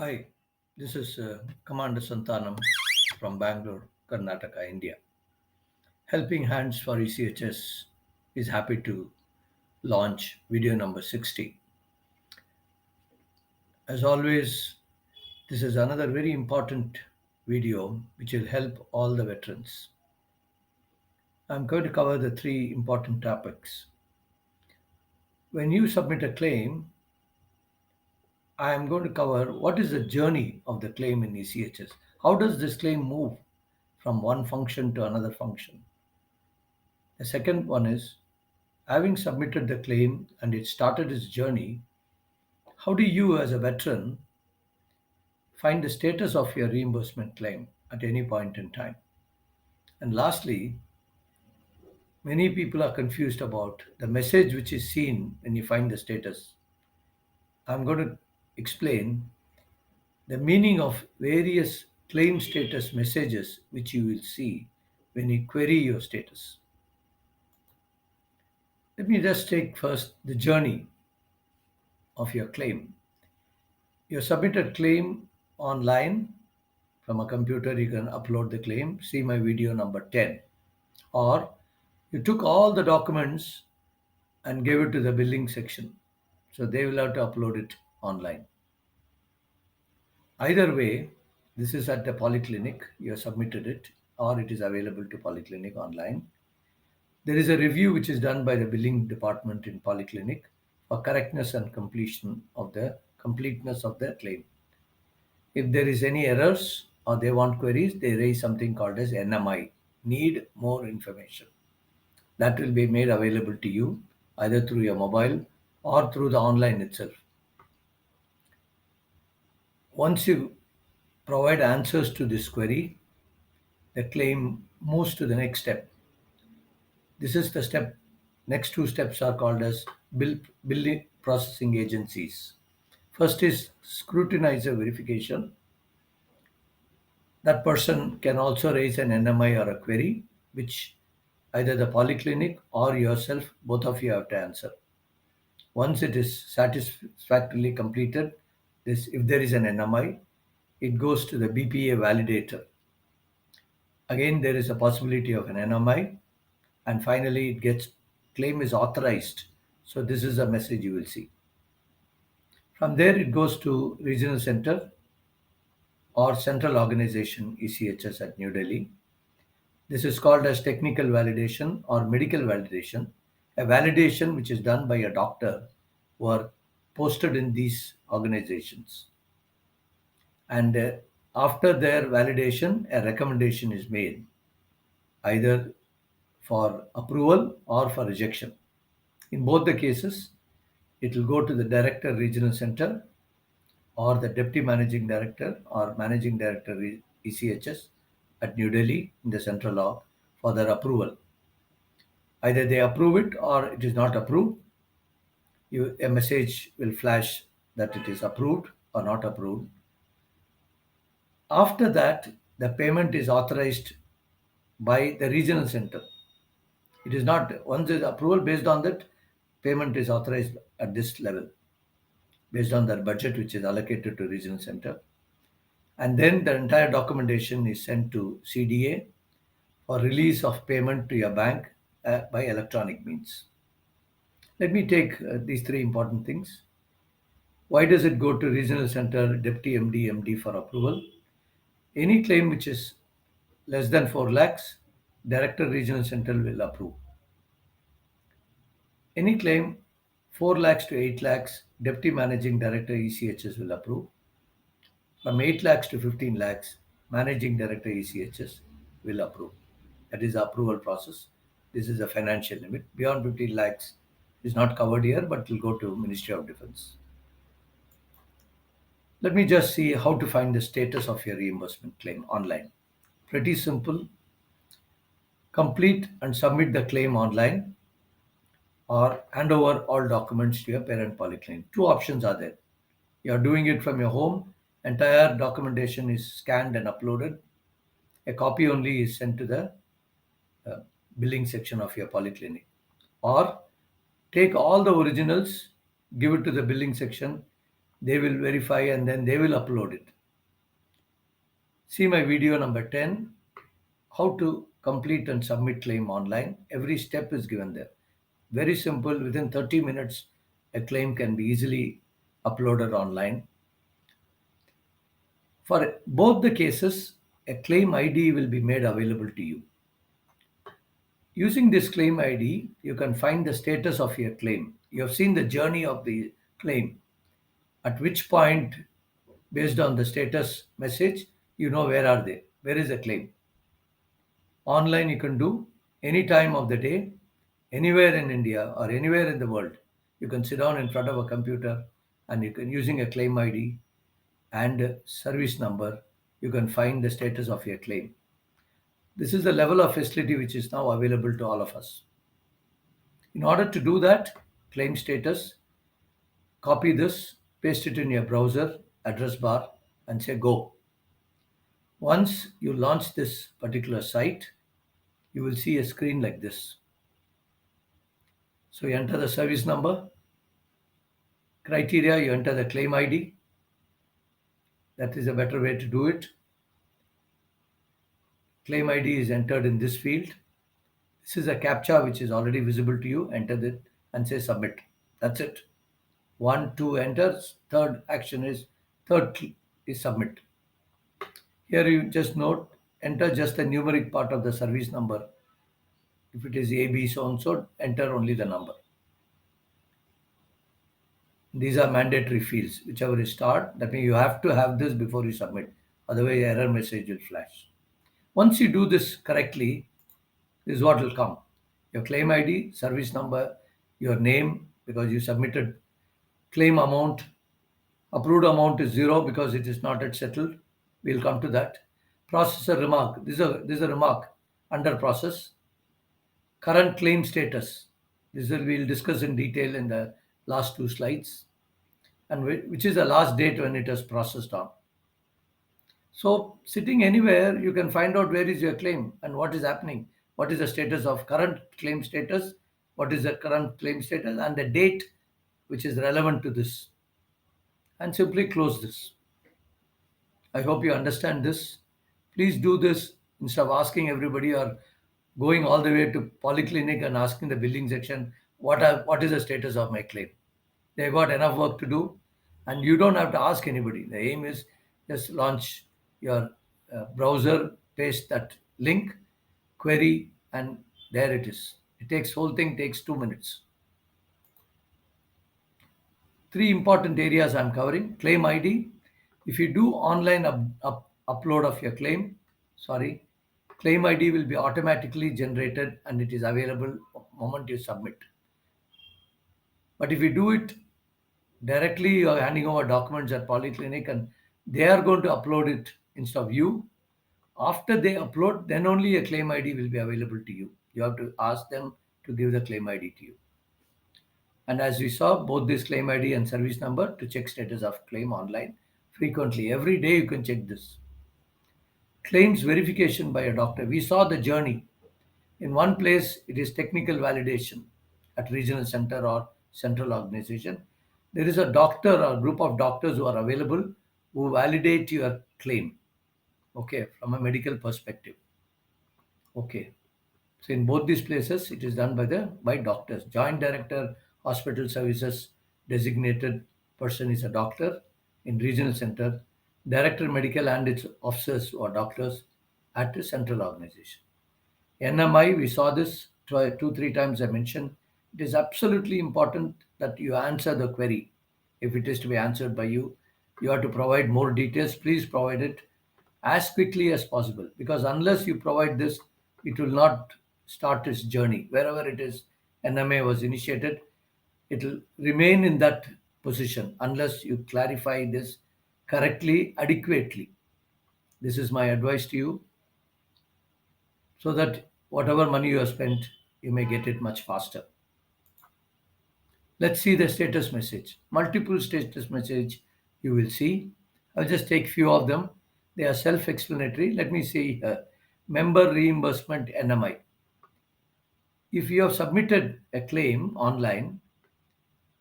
Hi, this is Commander Santanam from Bangalore, Karnataka, India. Helping Hands for ECHS is happy to launch video number 60. As always, this is another very important video which will help all the veterans. I'm going to cover the three important topics. When you submit a claim, I am going to cover what is the journey of the claim in ECHS. How does this claim move from one function to another function? The second one is, having submitted the claim and it started its journey, how do you, as a veteran, find the status of your reimbursement claim at any point in time? And lastly, many people are confused about the message which is seen when you find the status. I'm going to explain the meaning of various claim status messages which you will see when you query your status. Let me just take first the journey of your claim. You submitted claim online from a computer, you can upload the claim, see my video number 10. Or you took all the documents and gave it to the billing section. So they will have to upload it online. Either way, this is at the polyclinic, you have submitted it, or it is available to polyclinic online. There is a review which is done by the billing department in polyclinic for correctness and completeness of the claim. If there is any errors or they want queries, they raise something called as NMI, need more information. That will be made available to you either through your mobile or through the online itself. Once you provide answers to this query, the claim moves to the next step. This is the step. Next two steps are called as billing processing agencies. First is scrutinizer verification. That person can also raise an NMI or a query, which either the polyclinic or yourself, both of you have to answer. Once it is satisfactorily completed, if there is an NMI, it goes to the BPA validator. Again, there is a possibility of an NMI, and finally, it gets claim is authorized. So this is a message you will see. From there, it goes to regional center or central organization ECHS at New Delhi. This is called as technical validation or medical validation, a validation which is done by a doctor who are posted in these organizations. And after their validation, a recommendation is made either for approval or for rejection. In both the cases, it will go to the director regional center or the deputy managing director or managing director ECHS at New Delhi in the central org for their approval. Either they approve it or it is not approved. A message will flash that it is approved or not approved. After that, the payment is authorized by the regional center. It is not, once the approval based on that, payment is authorized at this level based on their budget which is allocated to regional center. And then the entire documentation is sent to CDA for release of payment to your bank by electronic means. Let me take these three important things. Why does it go to regional center, deputy MD for approval? Any claim which is less than 4 lakhs, director regional center will approve. Any claim 4 lakhs to 8 lakhs, deputy managing director ECHS will approve. From 8 lakhs to 15 lakhs, managing director ECHS will approve. That is the approval process. This is a financial limit. Beyond 15 lakhs is not covered here, but will go to Ministry of Defense. Let me just see how to find the status of your reimbursement claim online. Pretty simple. Complete and submit the claim online or hand over all documents to your parent polyclinic. Two options are there. You are doing it from your home, entire documentation is scanned and uploaded. A copy only is sent to the uh, billing section of your polyclinic. Or take all the originals, give it to the billing section, They will verify and then they will upload it. See my video number 10, how to complete and submit claim online. Every step is given there. Very simple. Within 30 minutes, a claim can be easily uploaded online. For both the cases, a claim ID will be made available to you. Using this claim ID, you can find the status of your claim. You have seen the journey of the claim. At which point, based on the status message, you know where are they, where is the claim. Online you can do any time of the day, anywhere in India or anywhere in the world. You can sit down in front of a computer and you can using a claim ID and a service number, you can find the status of your claim. This is the level of facility which is now available to all of us. In order to do that, claim status, copy this, paste it in your browser address bar and say go. Once you launch this particular site, you will see a screen like this. So you enter the service number, criteria, you enter the claim ID. That is a better way to do it. Claim ID is entered in this field. This is a captcha which is already visible to you. Enter it and say submit. That's it. 1, 2 enters. Third action is submit. Here you just note, enter just the numeric part of the service number. If it is AB so and so, enter only the number. These are mandatory fields. Whichever is start, that means you have to have this before you submit. Otherwise, error message will flash. Once you do this correctly, this is what will come. Your claim ID, service number, your name, because you submitted claim amount. Approved amount is 0 because it is not yet settled. We'll come to that. Processor remark. This is a remark under process. Current claim status. We'll discuss in detail in the last 2 slides. And which is the last date when it is processed on. So sitting anywhere, you can find out where is your claim and what is happening. What is the status of current claim status? What is the current claim status and the date which is relevant to this? And simply close this. I hope you understand this. Please do this instead of asking everybody or going all the way to polyclinic and asking the billing section, what is the status of my claim? They got enough work to do and you don't have to ask anybody. The aim is just launch your browser, paste that link, query, and there it is. Whole thing takes 2 minutes. 3 important areas I'm covering. Claim ID. If you do online upload of your claim, claim ID will be automatically generated and it is available the moment you submit. But if you do it directly, you are handing over documents at polyclinic and they are going to upload it instead of you. After they upload, then only a claim ID will be available to you. You have to ask them to give the claim ID to you. And as we saw, both this claim ID and service number to check status of claim online frequently. Every day you can check this. Claims verification by a doctor. We saw the journey. In one place, it is technical validation at regional center or central organization. There is a doctor or group of doctors who are available who validate your claim, okay, from a medical perspective. Okay. So in both these places, it is done by doctors. Joint director, hospital services, designated person is a doctor in regional center. Director medical and its officers or doctors at the central organization. NMI, we saw this 2, 3 times I mentioned. It is absolutely important that you answer the query. If it is to be answered by you, you have to provide more details. Please provide it as quickly as possible because unless you provide this, it will not start its journey. Wherever it is, NMA was initiated, it will remain in that position unless you clarify this correctly, adequately. This is my advice to you so that whatever money you have spent, you may get it much faster. Let's see the status message. Multiple status message you will see. I'll just take few of them. They are self-explanatory. Let me see here. Member reimbursement NMI. If you have submitted a claim online,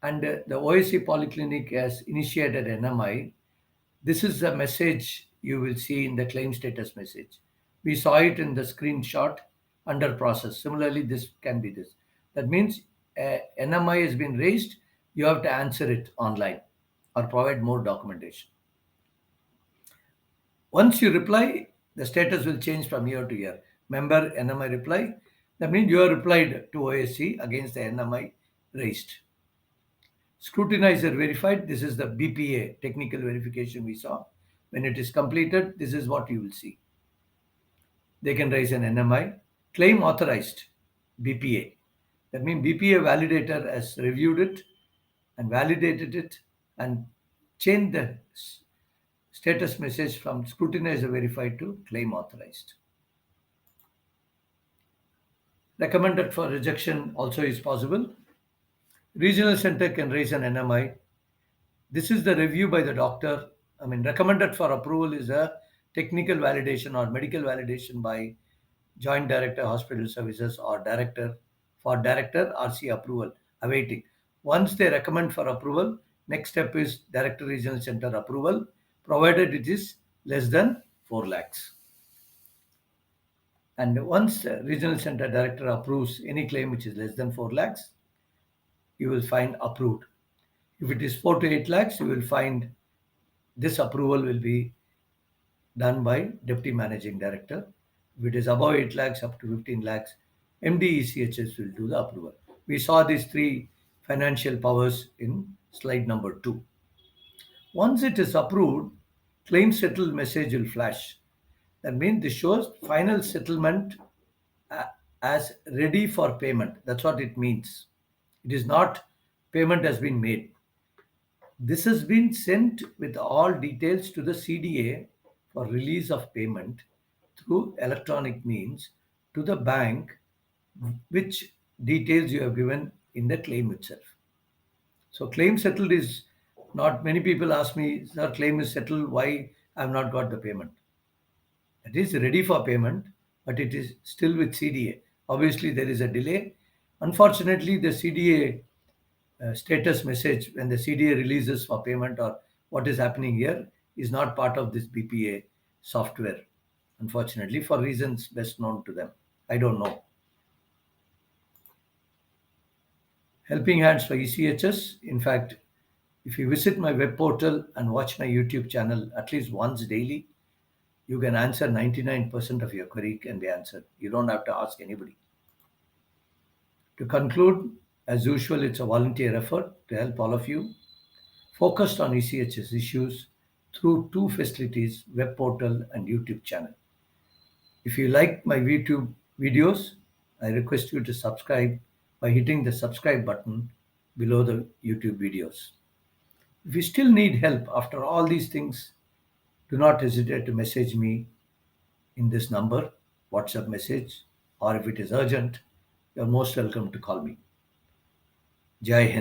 and the OSC Polyclinic has initiated NMI. This is the message you will see in the claim status message. We saw it in the screenshot under process. Similarly, this can be this. That means NMI has been raised, you have to answer it online or provide more documentation. Once you reply, the status will change from year to year. Member NMI reply, that means you have replied to OSC against the NMI raised. Scrutinizer verified, this is the BPA technical verification we saw. When it is completed, this is what you will see. They can raise an NMI. Claim authorized, BPA. That means BPA validator has reviewed it and validated it and changed the status message from scrutinizer verified to claim authorized. Recommended for rejection also is possible. Regional center can raise an NMI. This is the review by the doctor. I mean, recommended for approval is a technical validation or medical validation by Joint Director Hospital Services or Director RC approval awaiting. Once they recommend for approval, next step is Director Regional Center approval, provided it is less than 4 lakhs. And once the Regional Center Director approves any claim which is less than 4 lakhs, you will find approved. If it is 4 to 8 lakhs, you will find this approval will be done by Deputy Managing Director. If it is above 8 lakhs up to 15 lakhs, MD ECHS will do the approval. We saw these three financial powers in slide number 2. Once it is approved, claim settled message will flash. That means this shows final settlement as ready for payment. That's what it means. It is not payment has been made. This has been sent with all details to the CDA for release of payment through electronic means to the bank, which details you have given in the claim itself. So claim settled is not many people ask me, sir, claim is settled, why I have not got the payment? It is ready for payment, but it is still with CDA. Obviously, there is a delay. Unfortunately, the CDA status message when the CDA releases for payment or what is happening here is not part of this BPA software, unfortunately, for reasons best known to them. I don't know. Helping hands for ECHS. In fact, if you visit my web portal and watch my YouTube channel at least once daily, you can answer 99% of your query can be answered. You don't have to ask anybody. To conclude, as usual, it's a volunteer effort to help all of you focused on ECHS issues through two facilities, web portal and YouTube channel. If you like my YouTube videos, I request you to subscribe by hitting the subscribe button below the YouTube videos. If you still need help after all these things, do not hesitate to message me in this number, WhatsApp message, or if it is urgent, you're most welcome to call me. Jai Hind.